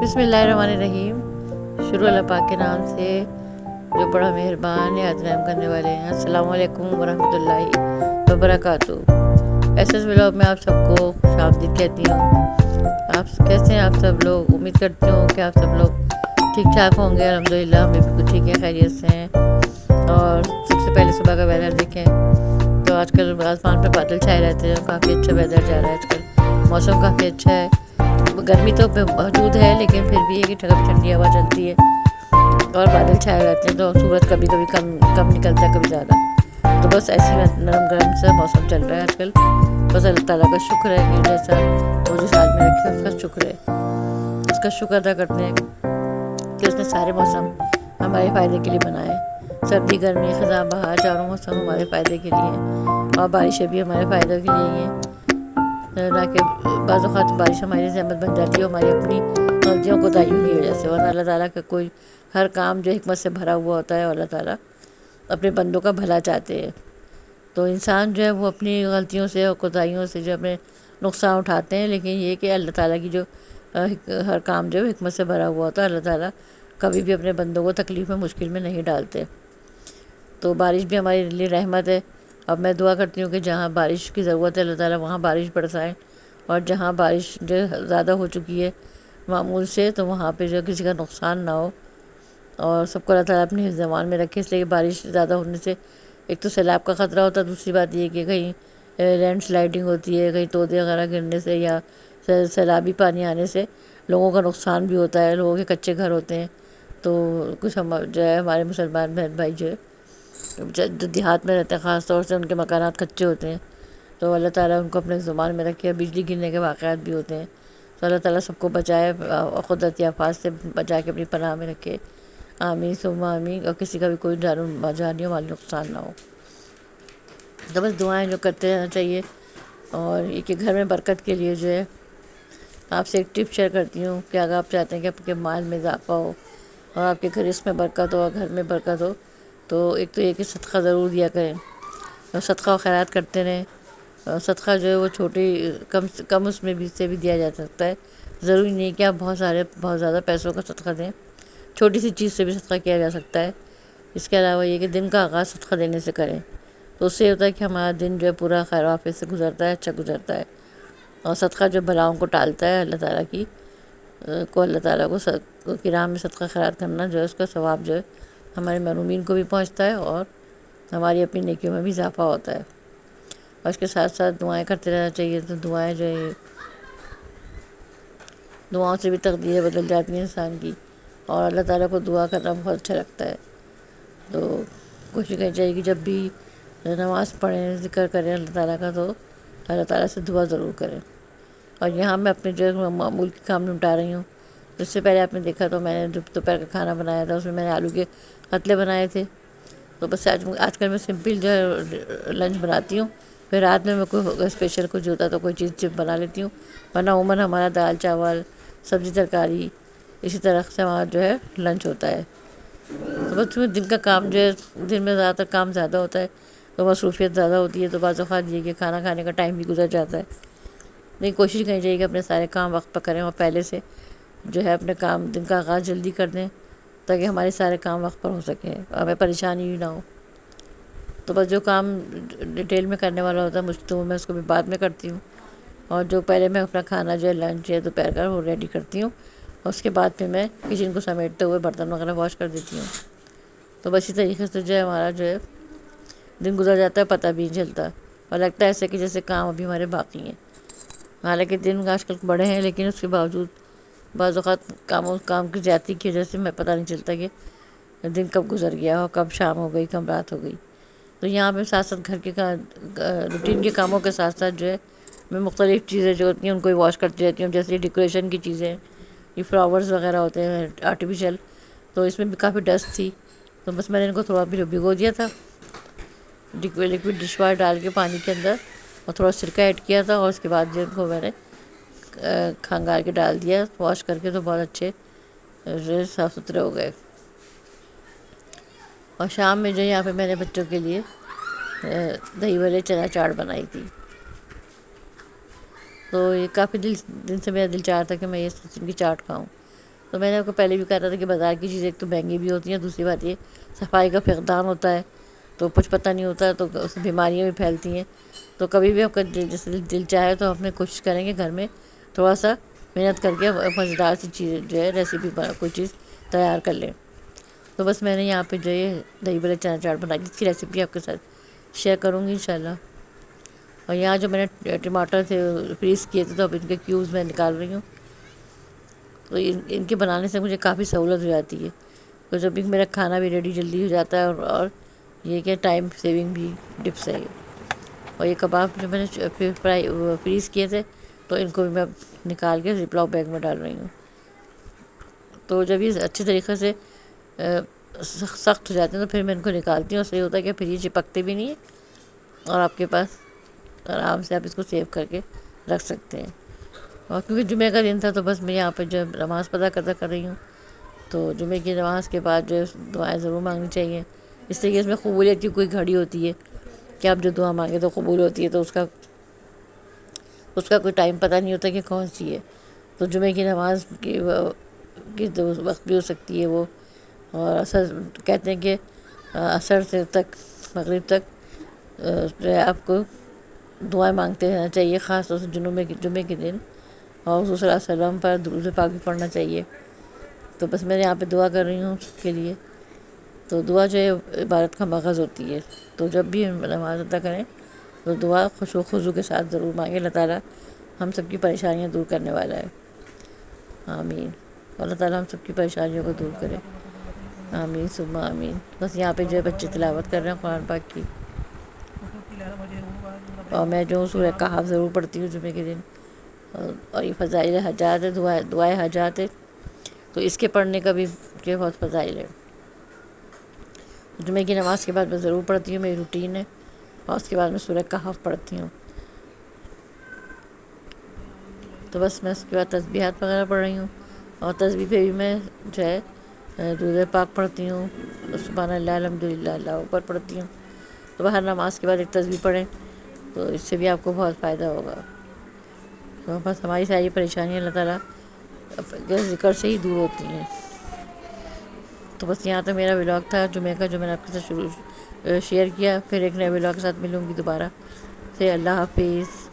बिस्मिल्लाहिर्रहमानिर्रहीम। शुरू अल्लाह पाक के नाम से जो बड़ा मेहरबान है, रहम करने वाले हैं। अस्सलामु अलैकुम वरहमतुल्लाहि वबरकातुहू। एसएस व्लॉग में आप सबको खुशामदीद कहती हूँ। आप कैसे हैं आप सब लोग? उम्मीद करती हूँ कि आप सब लोग ठीक ठाक होंगे। अल्हम्दुलिल्लाह हम भी बिल्कुल ठीक है, खैरियत से हैं। और सबसे पहले सुबह का वेदर देखें तो आजकल आसमान पे बादल छाए रहते हैं, काफ़ी अच्छा वेदर जा रहा है आजकल। मौसम काफ़ी अच्छा है, गर्मी तो मौजूद है लेकिन फिर भी है कि ठंडी हवा चलती है और बादल छाए रहते हैं, तो सूरज कभी कभी कम निकलता है, कभी ज़्यादा। तो बस ऐसे ही नरम गरम सा मौसम चल रहा है आजकल। बस अल्लाह ताला का शुक्र है कि जैसा वो जिस हाल में रखे उसका शुक्र है, उसका शुक्र अदा करते हैं कि उसने सारे मौसम हमारे फ़ायदे के लिए बनाए। सर्दी, गर्मी, ख़ज़ां, बहार, चारों मौसम हमारे फ़ायदे के लिए हैं और बारिशें भी हमारे फ़ायदे के लिए ही हैं। ना कि बाज़ औक़ात बारिश हमारी ज़हमत बन जाती है हमारी अपनी गलतियों कोताहियों की वजह से। वरना अल्लाह ताला का कोई हर काम जो हिकमत से भरा हुआ होता है, और अल्लाह ताला अपने बंदों का भला चाहते हैं। तो इंसान जो है वो अपनी गलतियों से और कोताहियों से जो अपने नुकसान उठाते हैं, लेकिन ये कि अल्लाह ताला की जो हर काम जो है हिकमत से भरा हुआ होता है। अल्लाह ताला कभी भी अपने बंदों को तकलीफ़ में, मुश्किल में नहीं डालते। तो बारिश भी हमारे लिए रहमत है। अब मैं दुआ करती हूँ कि जहाँ बारिश की ज़रूरत है अल्लाह ताला वहाँ बारिश बरसाएँ, और जहाँ बारिश जो ज़्यादा हो चुकी है मामूल से, तो वहाँ पे जो किसी का नुकसान ना हो और सबको अल्लाह ताला अपने ज़मान में रखे। इसलिए बारिश ज़्यादा होने से एक तो सैलाब का ख़तरा होता है, दूसरी बात ये कि कहीं लैंड स्लाइडिंग होती है, कहीं तोदे वगैरह गिरने से या सैलाबी पानी आने से लोगों का नुकसान भी होता है। लोगों के कच्चे घर होते हैं, तो कुछ हम जो है हमारे मुसलमान बहन भाई जो देहात में रहते हैं, ख़ास तौर से उनके मकानात कच्चे होते हैं, तो अल्लाह ताला उनको अपने ज़ुबान में रखे। बिजली गिरने के वाक़यात भी होते हैं, तो अल्लाह ताला सबको बचाए और क़ुदरती आफ़ात से बचा के अपनी पनाह में रखे। आमीन सुम्मा आमीन। और किसी का भी कोई जानी माली नुकसान ना हो। तो बस दुआएं जो करते रहना चाहिए। और ये कि घर में बरकत के लिए जो है आपसे एक टिप शेयर करती हूँ कि अगर आप चाहते हैं कि आपके माल में इजाफ़ा हो और आपके घर इसमें बरकत हो और घर में बरकत हो, तो एक तो ये कि सदका ज़रूर दिया करें और सदका व खैरात करते रहें। सदका जो है वो छोटी कम उसमें भी से भी दिया जा सकता है। ज़रूरी नहीं कि आप बहुत ज़्यादा पैसों का सदका दें, छोटी सी चीज़ से भी सदका किया जा सकता है। इसके अलावा ये कि दिन का आगाज़ सदका देने से करें, तो उससे होता है कि हमारा दिन जो है पूरा खैर वाफ़ियत से गुजरता है, अच्छा गुजरता है। और सदका जो भलाओं को टालता है, अल्लाह ताला की राह में सदका खैरात करना जो है उसका सवाब जो है हमारे महरूमीन को भी पहुँचता है और हमारी अपनी नेकियों में भी इजाफ़ा होता है। और इसके साथ साथ दुआएं करते रहना चाहिए। तो दुआएं जो है, दुआओं से भी तकदीरें बदल जाती हैं इंसान की, और अल्लाह ताला को दुआ करना बहुत अच्छा लगता है। तो कोशिश करनी चाहिए कि जब भी नमाज़ पढ़ें, ज़िक्र करें अल्लाह ताला का, तो अल्लाह ताला से दुआ ज़रूर करें। और यहाँ मैं अपने जो मामूल के काम निपटा रही हूँ। इससे पहले आपने देखा तो मैंने जो दोपहर का खाना बनाया था उसमें मैंने आलू के कतले बनाए थे। तो बस आजकल मैं सिंपल जो है लंच बनाती हूँ। फिर रात में मैं कोई स्पेशल कुछ होता तो कोई चीज़ बना लेती हूँ, वरना उमन हमारा दाल चावल सब्ज़ी तरकारी इसी तरह से हमारा जो है लंच होता है। तो बस दिन का काम जो है, दिन में ज़्यादातर काम ज़्यादा होता है तो मसरूफ़ियत ज़्यादा होती है, तो बाज़ औक़ात ये कि खाना खाने का टाइम भी गुजर जाता है। लेकिन कोशिश करनी चाहिए कि अपने सारे काम वक्त पर करें और पहले से जो है अपने काम दिन का आगाज़ जल्दी कर दें, ताकि हमारे सारे काम वक्त पर हो सकें, हमें परेशानी भी ना हो। तो बस जो काम डिटेल में करने वाला होता है मुझ तो मैं उसको भी बाद में करती हूँ, और जो पहले मैं अपना खाना जो है लंच या दोपहर का वो रेडी करती हूँ, और उसके बाद फिर मैं किचन को समेटते हुए बर्तन वगैरह वॉश कर देती हूँ। तो बस इसी तरीके से जो है हमारा जो है दिन गुजर जाता है, पता भी नहीं चलता, और लगता है ऐसे कि जैसे काम अभी हमारे बाकी हैं। हालांकि दिन आजकल बड़े हैं, लेकिन उसके बावजूद बाज़ औक़ात काम की ज़्यादती की वजह से मैं पता नहीं चलता कि दिन कब गुजर गया और कब शाम हो गई, कब रात हो गई। तो यहाँ पे साथ साथ घर के रूटीन के कामों के साथ साथ जो है मैं मुख्तलिफ़ चीज़ें जो होती हैं उनको भी वॉश करती रहती हूँ। जैसे डेकोरेशन की चीज़ें, ये फ्लावर्स वगैरह होते हैं आर्टिफिशियल, तो इसमें भी काफ़ी डस्ट थी, तो बस मैंने इनको थोड़ा भिगो दिया था लिक्विड डिश वाश डाल के पानी के अंदर, और थोड़ा सिरका ऐड किया था, और उसके बाद जो इनको मैंने खंगाल के डाल दिया वॉश करके, तो बहुत अच्छे साफ़ सुथरे हो गए। और शाम में जो यहाँ पे मैंने बच्चों के लिए दही भल्ले चना चाट बनाई थी। तो ये काफ़ी दिन से मेरा दिल चाह था कि मैं ये इनकी चाट खाऊं। تو میں نے آپ کو پہلے بھی کہا تھا کہ بازار کی چیزیں ایک تو مہنگی بھی ہوتی ہیں، دوسری بات یہ صفائی کا فقدان ہوتا ہے، تو کچھ پتہ نہیں ہوتا، تو اس سے بیماریاں بھی پھیلتی ہیں۔ تو کبھی بھی آپ کا جیسے دل چاہے تو آپ نے کوشش کریں کہ گھر میں تھوڑا سا محنت کر کے مزیدار سی چیز جو ہے ریسیپی کوئی چیز تیار کر لیں۔ تو بس میں نے یہاں پہ جو ہے دہی بڑے چنا چاٹ بنائی، جس کی ریسیپی آپ کے ساتھ شیئر کروں گی انشاءاللہ۔ اور یہاں جو میں نے ٹماٹر تھے فریز کیے تھے، تو اب ان کے کیوبز میں نکال رہی ہوں۔ تو ان کے بنانے سے مجھے کافی سہولت ہو جاتی ہے، تو جب بھی میرا کھانا بھی ریڈی جلدی ہو جاتا ہے، اور یہ کہ ٹائم سیونگ بھی ٹپس ہے یہ۔ اور یہ کباب جو میں نے فریز کیے تھے، تو ان کو بھی میں نکال کے زپ لاک بیگ میں ڈال رہی ہوں۔ تو جب یہ اچھی طریقے سے سخت ہو جاتے ہیں تو پھر میں ان کو نکالتی ہوں، اور صحیح ہوتا ہے کہ پھر یہ چپکتے بھی نہیں ہیں، اور آپ کے پاس آرام سے آپ اس کو سیو کر کے رکھ سکتے ہیں۔ اور کیونکہ جمعہ کا دن تھا تو بس میں یہاں پہ جو نماز ادا کر رہی ہوں، تو جمعہ کی نماز کے بعد جو دعائیں ضرور مانگنی چاہیے۔ اس لیے کہ اس میں قبولیت کی کوئی گھڑی ہوتی ہے کہ آپ جو دعا مانگے تو قبول ہوتی ہے، تو اس کا کوئی ٹائم پتہ نہیں ہوتا کہ کون سی ہے۔ تو جمعہ کی نماز کی وقت بھی ہو سکتی ہے وہ، اور اثر کہتے ہیں کہ عصر سے تک مغرب تک جو ہے آپ کو دعائیں مانگتے رہنا چاہیے، خاص طور سے جمعے کے دن، اور حضور صلی اللہ علیہ وسلم پر درود پاک بھی پڑھنا چاہیے۔ تو بس میں یہاں پہ دعا کر رہی ہوں سب کے لیے۔ تو دعا جو ہے عبادت کا مغز ہوتی ہے، تو جب بھی نماز ادا کریں تو دعا خشوع و خضوع کے ساتھ ضرور مانگیں۔ اللہ تعالیٰ ہم سب کی پریشانیاں دور کرنے والا ہے، آمین۔ اللہ تعالیٰ ہم سب کی پریشانیوں کو دور کرے، آمین ثم آمین۔ بس یہاں پہ جو ہے بچے تلاوت کر رہے ہیں قرآن پاک کی، اور میں جو سورہ کہف ضرور پڑھتی ہوں جمعے کے دن۔ اور یہ فضائل حاجات ہے، دعائے حاجات ہے، تو اس کے پڑھنے کا بھی جو بہت فضائل ہے۔ جمعے کی نماز کے بعد میں ضرور پڑھتی ہوں، میری روٹین ہے، اور اس کے بعد میں سورہ کہف پڑھتی ہوں۔ تو بس میں اس کے بعد تسبیحات وغیرہ پڑھ رہی ہوں، اور تسبیح پہ بھی میں جو ہے درود پاک پڑھتی ہوں، سبحان اللہ الحمدللہ اللہ اکبر پڑھتی ہوں۔ تو ہر نماز کے بعد ایک تسبیح پڑھیں، تو اس سے بھی آپ کو بہت فائدہ ہوگا۔ تو بس ہماری ساری پریشانیاں اللہ تعالیٰ کے ذکر سے ہی دور ہوتی ہیں۔ تو بس یہاں تک میرا ولاگ تھا جمعہ کا، جو میں نے آپ کے ساتھ شیئر کیا۔ پھر ایک نئے ولاگ کے ساتھ ملوں گی دوبارہ سے۔ اللہ حافظ۔